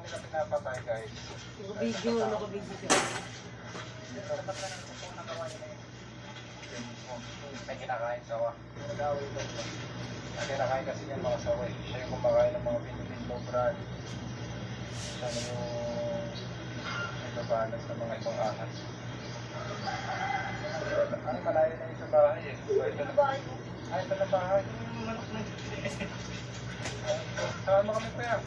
nila pinapatay guys. Video, naka-video ka. May kinakain sawa. May kinakain kasi yan mga sawa. Siya yung kumakain ng mga pinipinto brad. Siya yung nagbabalas ng mga ibang ahas. Ay, malayo na yung sa bahay eh. Ito na bahay mo? Ay, ito na bahay. Manok na. Sama kami pa yan.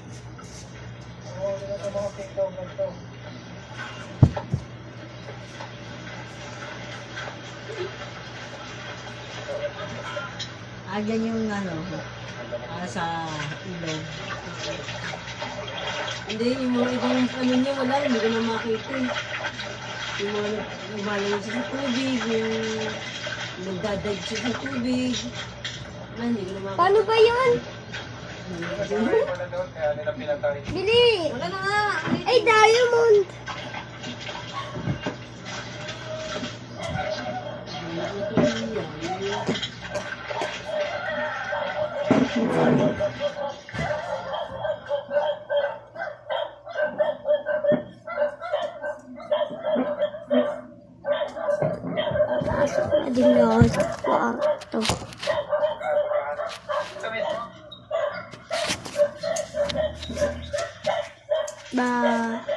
Oo, dito sa mga pinto ganito. Dyan yung ano, sa ilog. Hindi, yung mga ibang ano niya, wala, hindi ko na makita eh. Yung mga nagmalayo siya sa tubig, yung nagdadive siya sa tubig. Wala, hindi ko na makita. Paano ba yun? Wala doon, kaya nila pinatay. Bili! Wala na nga! Ay, diamond! Pasok na din ako sa kwarto. Ba...